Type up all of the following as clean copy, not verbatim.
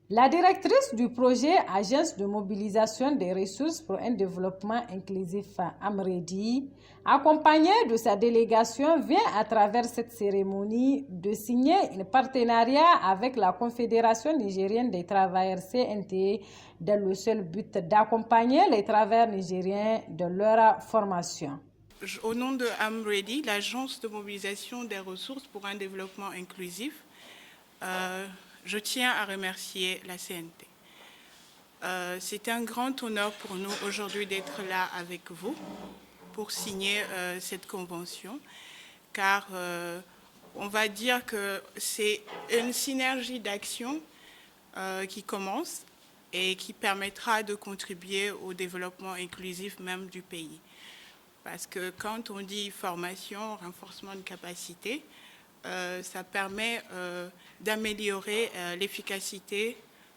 La directrice du projet Agence de mobilisation des ressources pour un développement inclusif Amredi, accompagnée de sa délégation, vient à travers cette cérémonie de signer un partenariat avec la Confédération nigérienne des travailleurs CNT dans le seul but d'accompagner les travailleurs nigériens dans leur formation. Au nom de Amredi, l'Agence de mobilisation des ressources pour un développement inclusif, je tiens à remercier la CNT. C'est un grand honneur pour nous aujourd'hui d'être là avec vous pour signer cette convention, car on va dire que c'est une synergie d'action qui commence et qui permettra de contribuer au développement inclusif même du pays. Parce que quand on dit formation, renforcement de capacité, ça permet d'améliorer l'efficacité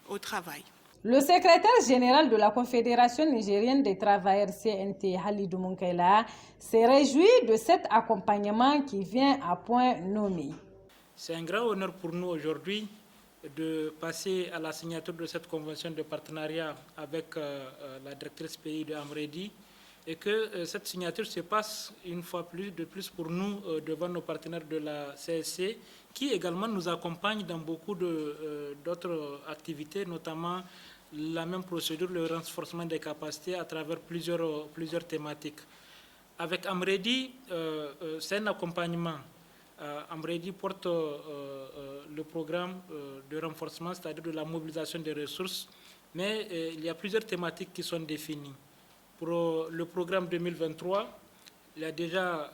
au travail. Le secrétaire général de la Confédération nigérienne des travailleurs CNT, Halidou Munkaila, se réjouit de cet accompagnement qui vient à point nommé. C'est un grand honneur pour nous aujourd'hui de passer à la signature de cette convention de partenariat avec la directrice pays de Amredi, et que cette signature se passe une fois de plus pour nous devant nos partenaires de la CSC, qui également nous accompagnent dans beaucoup d'autres activités, notamment la même procédure, le renforcement des capacités à travers plusieurs thématiques. Avec Amredi, c'est un accompagnement. Amredi porte le programme de renforcement, c'est-à-dire de la mobilisation des ressources, mais il y a plusieurs thématiques qui sont définies. Pour le programme 2023, il y a déjà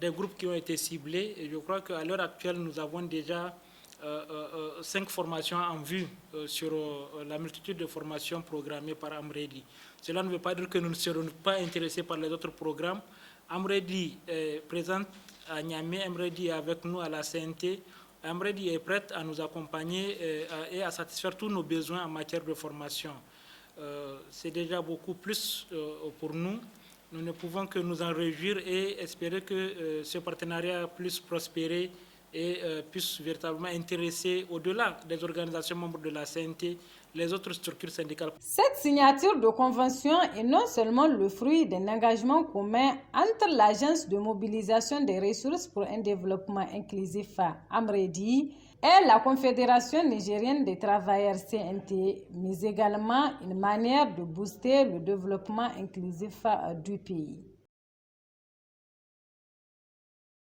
des groupes qui ont été ciblés et je crois qu'à l'heure actuelle, nous avons déjà 5 formations en vue sur la multitude de formations programmées par Amredi. Cela ne veut pas dire que nous ne serons pas intéressés par les autres programmes. Amredi est présente à Niamey, Amredi est avec nous à la CNT. Amredi est prête à nous accompagner et à satisfaire tous nos besoins en matière de formation. C'est déjà beaucoup plus pour nous. Nous ne pouvons que nous en réjouir et espérer que ce partenariat puisse prospérer et puisse véritablement intéresser, au-delà des organisations membres de la CNT, les autres structures syndicales. Cette signature de convention est non seulement le fruit d'un engagement commun entre l'Agence de mobilisation des ressources pour un développement inclusif Amredi et la Confédération nigérienne des travailleurs CNT, mais également une manière de booster le développement inclusif du pays.